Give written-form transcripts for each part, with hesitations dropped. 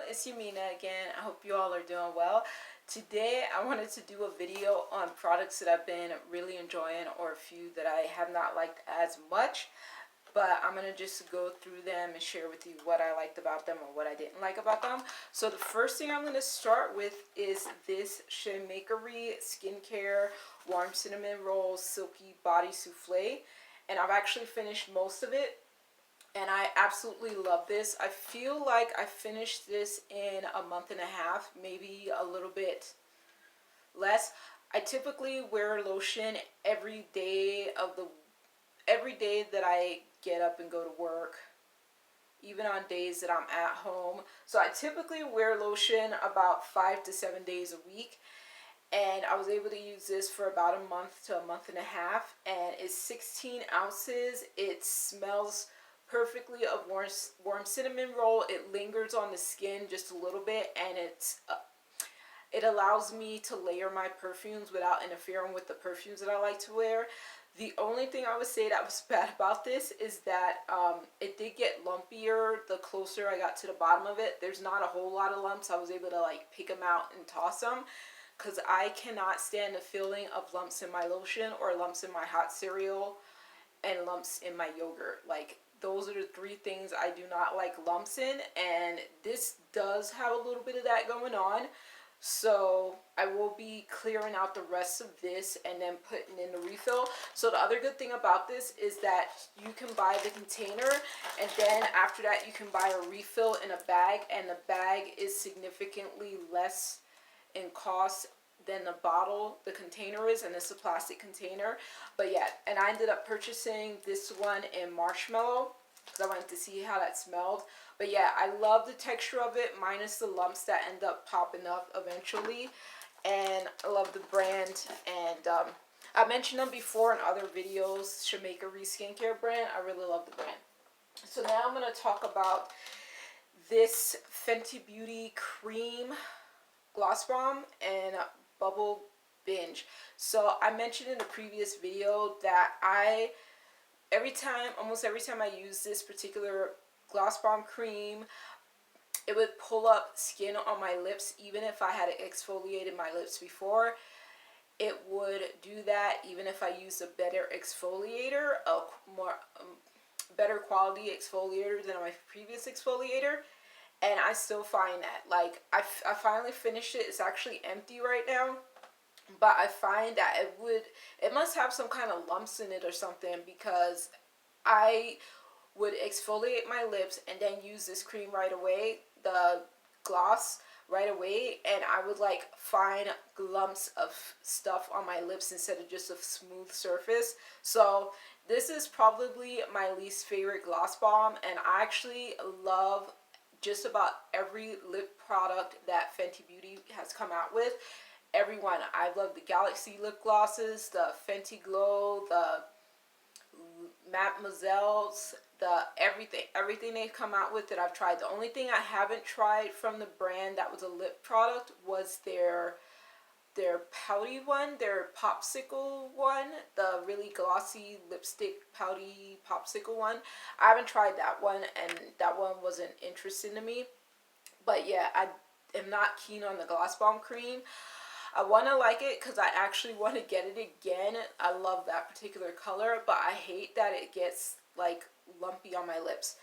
it's Yamina again. I hope you all are doing well. Today I wanted to do a video on products that I've been really enjoying, or a few that I have not liked as much, but I'm going to just go through them and share with you what I liked about them or what I didn't like about them. So the first thing I'm going to start with is this Sheamakery Skincare Warm Cinnamon Roll Silky Body Souffle, and I've actually finished most of it. And I absolutely love this. I feel like I finished this in a month and a half, maybe a little bit less. I typically wear lotion every day that I get up and go to work, even on days that I'm at home. So I typically wear lotion about 5 to 7 days a week. And I was able to use this for about a month to a month and a half. And it's 16 ounces. It smells perfectly of warm cinnamon roll. It lingers on the skin just a little bit, and it allows me to layer my perfumes without interfering with the perfumes that I like to wear. The only thing I would say that was bad about this is that it did get lumpier the closer I got to the bottom of it. There's not a whole lot of lumps. I was able to like pick them out and toss them, because I cannot stand the feeling of lumps in my lotion, or lumps in my hot cereal, and lumps in my yogurt. Like, those are the three things I do not like lumps in, and this does have a little bit of that going on. So I will be clearing out the rest of this and then putting in the refill. So the other good thing about this is that you can buy the container, and then after that you can buy a refill in a bag, and the bag is significantly less in cost than the bottle, the container is, and it's a plastic container. But yeah, and I ended up purchasing this one in marshmallow because I wanted to see how that smelled. But yeah, I love the texture of it, minus the lumps that end up popping up eventually. And I love the brand, and I mentioned them before in other videos. Sheamakery Skincare brand, I really love the brand. So now I'm going to talk about this Fenty Beauty Cream Gloss Bomb and Bubble Binge. So I mentioned in the previous video that almost every time I use this particular Gloss Bomb cream, it would pull up skin on my lips. Even if I had exfoliated my lips before, it would do that. Even if I used a better exfoliator, a more better quality exfoliator than my previous exfoliator. And I still find that, like, I finally finished it. It's actually empty right now, but I find that it must have some kind of lumps in it or something, because I would exfoliate my lips and then use this cream right away, the gloss right away, and I would like find lumps of stuff on my lips instead of just a smooth surface. So this is probably my least favorite gloss bomb, and I actually love just about every lip product that Fenty Beauty has come out with. Everyone. I love the Galaxy lip glosses, the Fenty Glow, the Mademoiselle's, everything they've come out with that I've tried. The only thing I haven't tried from the brand that was a lip product was their pouty one, their popsicle one, the really glossy lipstick pouty popsicle one. I haven't tried that one, and that one wasn't interesting to me. But yeah, I am not keen on the Gloss Bomb cream. I want to like it because I actually want to get it again. I love that particular color, but I hate that it gets like lumpy on my lips.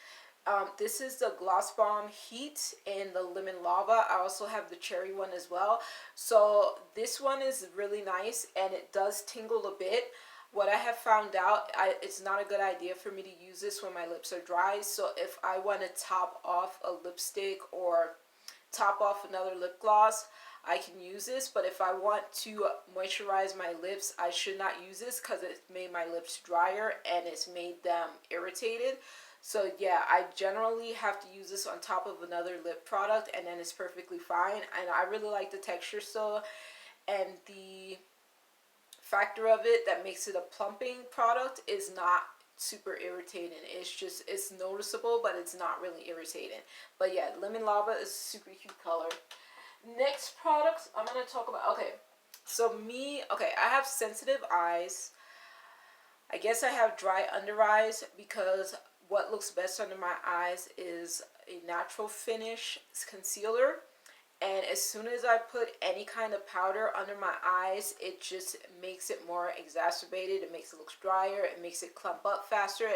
This is the Gloss Bomb Heat in the Lemon Lava. I also have the cherry one as well. So this one is really nice, and it does tingle a bit. What I have found out, it's not a good idea for me to use this when my lips are dry. So if I want to top off a lipstick or top off another lip gloss, I can use this. But if I want to moisturize my lips, I should not use this, because it made my lips drier and it's made them irritated. So yeah, I generally have to use this on top of another lip product, and then it's perfectly fine. And I really like the texture still, and the factor of it that makes it a plumping product is not super irritating. It's noticeable, but it's not really irritating. But yeah, Lemon Lava is a super cute color. Next products I'm going to talk about. Okay, so I have sensitive eyes. I guess I have dry under eyes, because what looks best under my eyes is a natural finish concealer. And as soon as I put any kind of powder under my eyes, it just makes it more exacerbated. It makes it look drier. It makes it clump up faster.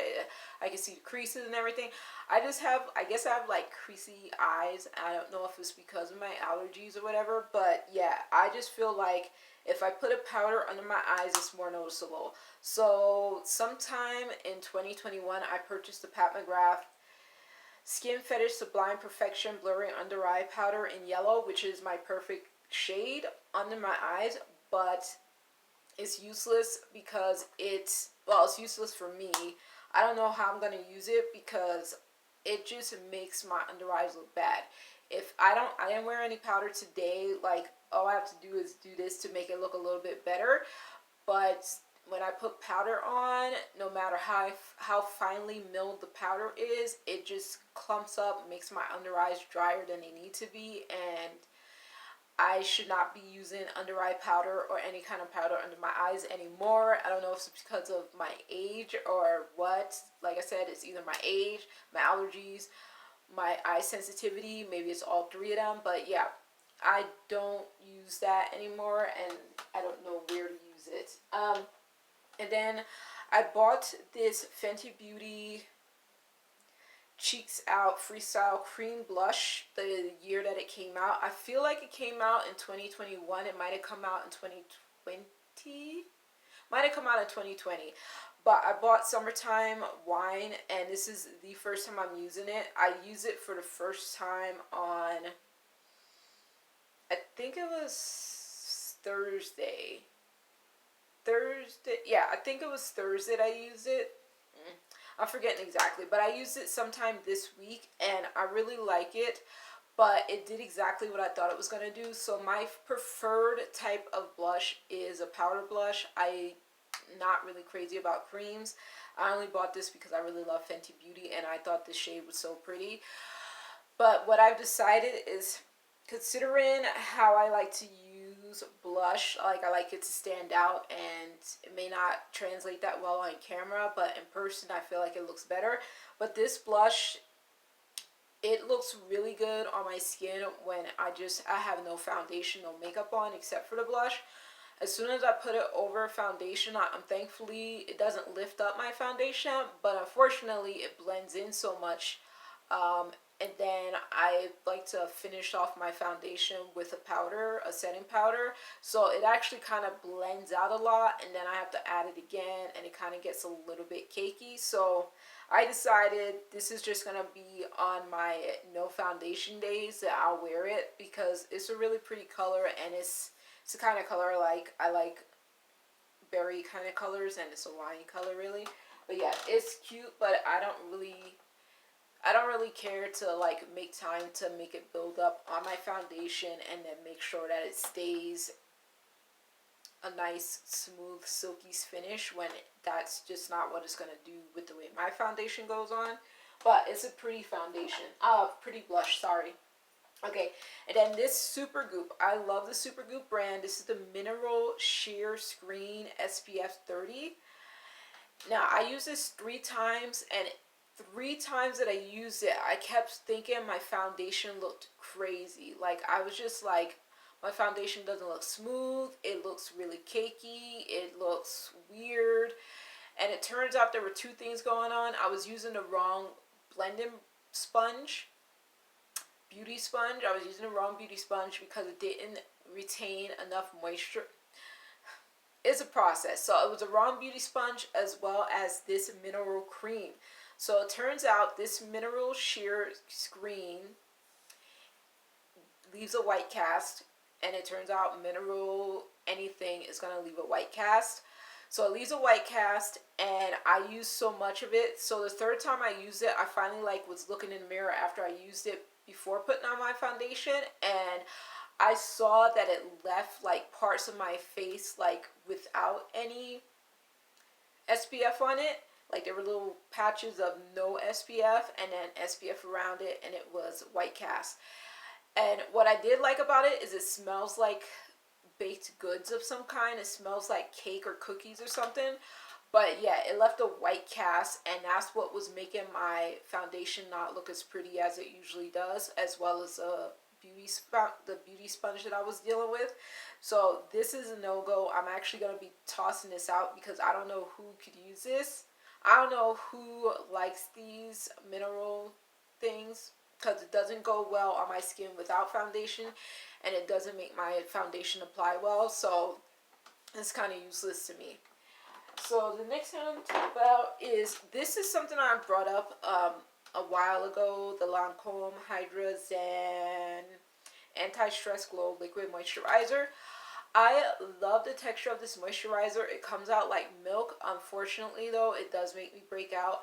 I can see the creases and everything. I guess I have like creasy eyes. I don't know if it's because of my allergies or whatever. But yeah, I just feel like if I put a powder under my eyes, it's more noticeable. So sometime in 2021, I purchased the Pat McGrath Skin Fetish Sublime Perfection Blurring Under Eye Powder in yellow, which is my perfect shade under my eyes, but it's useless because it's useless for me. I don't know how I'm going to use it because it just makes my under eyes look bad. If I didn't wear any powder today, like all I have to do is do this to make it look a little bit better, but when I put powder on, no matter how finely milled the powder is, it just clumps up, makes my under eyes drier than they need to be, and I should not be using under eye powder or any kind of powder under my eyes anymore. I don't know if it's because of my age or what. Like I said, it's either my age, my allergies, my eye sensitivity, maybe it's all three of them, but yeah, I don't use that anymore, and I don't know where to use it. And then I bought this Fenty Beauty Cheeks Out Freestyle Cream Blush the year that it came out. I feel like it came out in 2021. It might have come out in 2020. Might have come out in 2020. But I bought Summertime Wine, and this is the first time I'm using it. I used it for the first time on, I think it was Thursday. Yeah, I think it was Thursday that I used it. I'm forgetting exactly, but I used it sometime this week, and I really like it, but it did exactly what I thought it was going to do. So my preferred type of blush is a powder blush. I'm not really crazy about creams. I only bought this because I really love Fenty Beauty, and I thought this shade was so pretty. But what I've decided is, considering how I like to use blush, like I like it to stand out, and it may not translate that well on camera, but in person I feel like it looks better. But this blush, it looks really good on my skin when I have no foundation, no makeup on except for the blush. As soon as I put it over foundation, thankfully it doesn't lift up my foundation, but unfortunately it blends in so much. And then I like to finish off my foundation with a powder, a setting powder. So it actually kind of blends out a lot, and then I have to add it again, and it kind of gets a little bit cakey. So I decided this is just going to be on my no foundation days that I'll wear it, because it's a really pretty color, and it's the kind of color I like berry kind of colors, and it's a wine color really. But yeah, it's cute, but I don't really care to like make time to make it build up on my foundation and then make sure that it stays a nice, smooth, silky finish, when that's just not what it's going to do with the way my foundation goes on. But it's a pretty foundation. Pretty blush, sorry. Okay, and then this Supergoop. I love the Supergoop brand. This is the Mineral Sheer Screen SPF 30. Now, I use this 3 times, and 3 times that I used it, I kept thinking my foundation looked crazy. Like, I was just like, my foundation doesn't look smooth. It looks really cakey. It looks weird. And it turns out there were 2 things going on. I was using the wrong blending sponge, beauty sponge. I was using the wrong beauty sponge because it didn't retain enough moisture. It's a process. So it was a wrong beauty sponge as well as this mineral cream. So it turns out this Mineral Sheer Screen leaves a white cast, and it turns out mineral anything is going to leave a white cast. So it leaves a white cast, and I used so much of it. So the 3rd time I used it, I finally was looking in the mirror after I used it before putting on my foundation, and I saw that it left like parts of my face like without any SPF on it. Like there were little patches of no SPF and then SPF around it, and it was white cast. And what I did like about it is it smells like baked goods of some kind. It smells like cake or cookies or something. But yeah, it left a white cast, and that's what was making my foundation not look as pretty as it usually does, as well as the beauty sponge that I was dealing with. So this is a no-go. I'm actually going to be tossing this out because I don't know who could use this. I don't know who likes these mineral things, because it doesn't go well on my skin without foundation, and it doesn't make my foundation apply well. So it's kind of useless to me. So the next thing I'm going to talk about is, this is something I brought up a while ago, the Lancôme Hydra Zen Anti-Stress Glow Liquid Moisturizer. I love the texture of this moisturizer. It comes out like milk. Unfortunately, though, it does make me break out.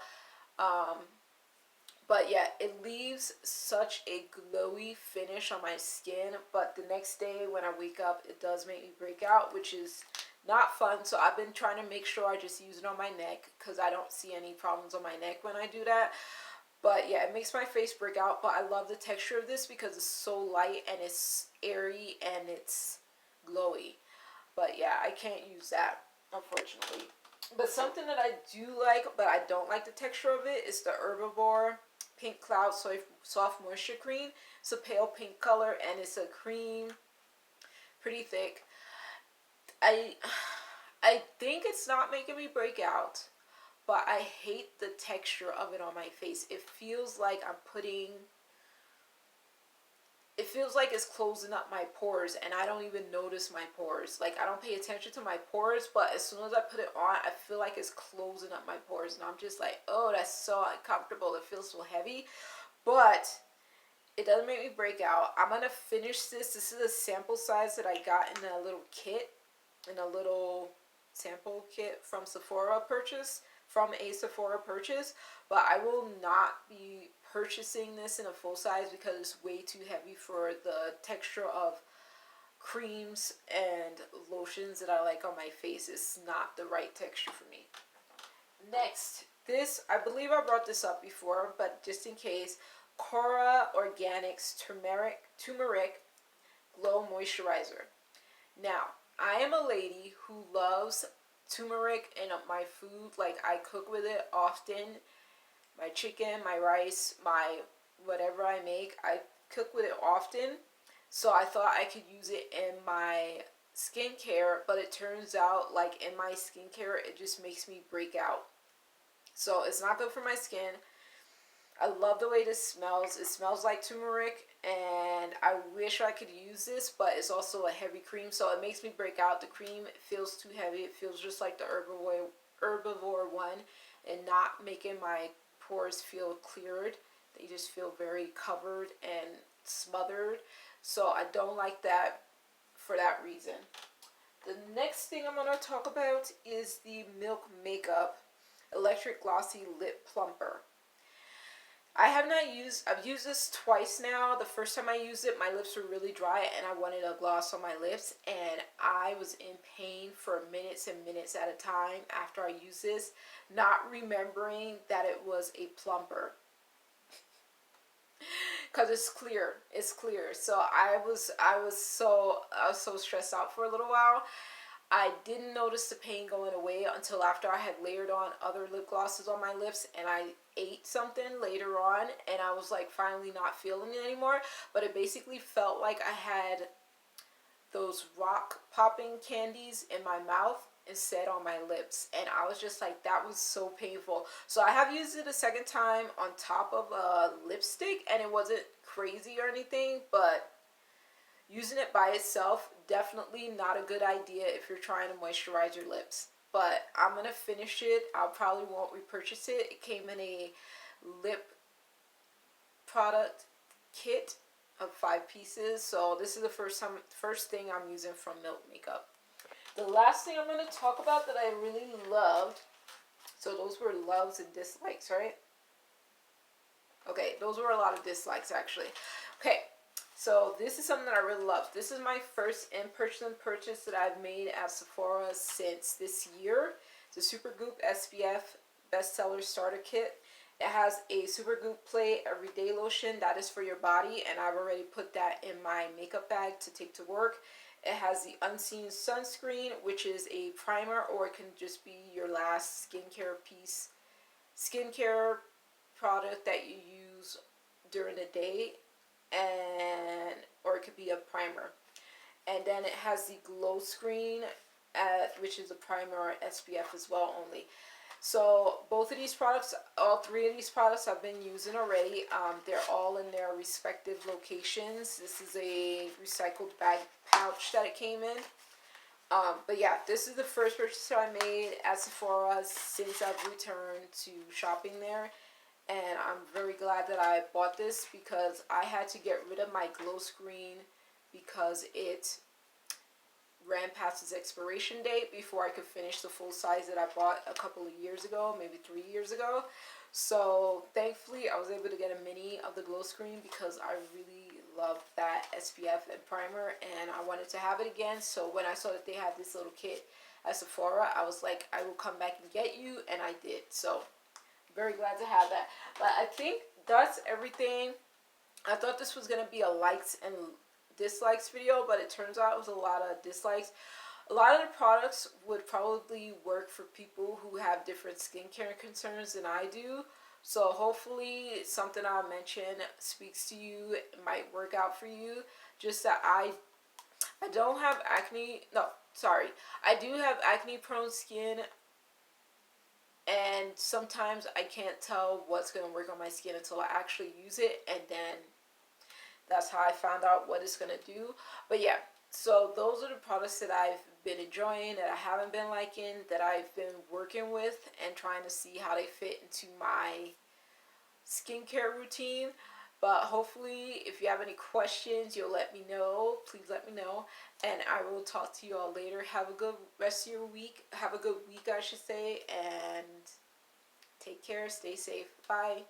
But yeah, it leaves such a glowy finish on my skin. But the next day when I wake up, it does make me break out, which is not fun. So I've been trying to make sure I just use it on my neck, because I don't see any problems on my neck when I do that. But yeah, it makes my face break out. But I love the texture of this because it's so light and it's airy and it's glowy. But yeah, I can't use that, unfortunately. But something that I do like, but I don't like the texture of it, is the Herbivore Pink Cloud Soft Moisture Cream. It's a pale pink color, and it's a cream, pretty thick. I think it's not making me break out, but I hate the texture of it on my face. It feels like it's closing up my pores, and I don't even notice my pores. Like, I don't pay attention to my pores, but as soon as I put it on, I feel like it's closing up my pores, and I'm just like, oh, that's so uncomfortable. It feels so heavy, but it doesn't make me break out. I'm gonna finish this. This is a sample size that I got in a little kit, in a little sample kit from a Sephora purchase, but I will not be purchasing this in a full size because it's way too heavy for the texture of creams and lotions that I like on my face. It's not the right texture for me. Next, this, I believe I brought this up before, but just in case, KORA Organics Turmeric Glow Moisturizer. Now, I am a lady who loves turmeric in my food. Like, I cook with it often. My chicken, my rice, my whatever I make, I cook with it often. So I thought I could use it in my skincare, but it turns out, like, in my skincare, it just makes me break out. So it's not good for my skin. I love the way this smells. It smells like turmeric, and I wish I could use this, but it's also a heavy cream, so it makes me break out. The cream, it feels too heavy. It feels just like the Herbivore one, and not making my pores feel cleared. They just feel very covered and smothered, so I don't like that for that reason. The next thing I'm going to talk about is the Milk Makeup Electric Glossy Lip Plumper. I've used this twice now. The first time I used it, my lips were really dry and I wanted a gloss on my lips, and I was in pain for minutes and minutes at a time after I used this, not remembering that it was a plumper. Cause it's clear. So I was so stressed out for a little while. I didn't notice the pain going away until after I had layered on other lip glosses on my lips, and I ate something later on, and I was like finally not feeling it anymore. But it basically felt like I had those rock popping candies in my mouth instead on my lips, and I was just like, that was so painful. So I have used it a second time on top of a lipstick, and it wasn't crazy or anything, but using it by itself, definitely not a good idea if you're trying to moisturize your lips. But I'm going to finish it. I probably won't repurchase it. It came in a lip product kit of 5 pieces. So this is the first thing I'm using from Milk Makeup. The last thing I'm going to talk about that I really loved. So those were loves and dislikes, right? Okay, those were a lot of dislikes actually. Okay. So this is something that I really love. This is my first in-person purchase that I've made at Sephora since this year. It's a Supergoop SPF Bestseller Starter Kit. It has a Supergoop Play Everyday Lotion that is for your body, and I've already put that in my makeup bag to take to work. It has the Unseen Sunscreen, which is a primer, or it can just be your last skincare product that you use during the day, and or it could be a primer. And then it has the Glow Screen, which is a primer or SPF as well only. So both of these products, all three of these products I've been using already. They're all in their respective locations. This is a recycled bag pouch that it came in. But yeah, this is the first purchase I made at Sephora since I've returned to shopping there. And I'm very glad that I bought this because I had to get rid of my Glow Screen because it ran past its expiration date before I could finish the full size that I bought a couple of years ago, maybe 3 years ago. So thankfully I was able to get a mini of the Glow Screen because I really love that SPF and primer, and I wanted to have it again. So when I saw that they had this little kit at Sephora, I was like, I will come back and get you, and I did. So very glad to have that. But I think that's everything. I thought this was going to be a likes and dislikes video, but it turns out it was a lot of dislikes. A lot of the products would probably work for people who have different skincare concerns than I do. So hopefully something I'll mention speaks to you. It might work out for you. Just that I don't have acne. No, sorry. I do have acne prone skin, and sometimes I can't tell what's going to work on my skin until I actually use it, and then that's how I found out what it's going to do. But yeah, so those are the products that I've been enjoying, that I haven't been liking, that I've been working with and trying to see how they fit into my skincare routine. But hopefully, if you have any questions, you'll let me know. Please let me know. And I will talk to you all later. Have a good rest of your week. Have a good week, I should say. And take care. Stay safe. Bye.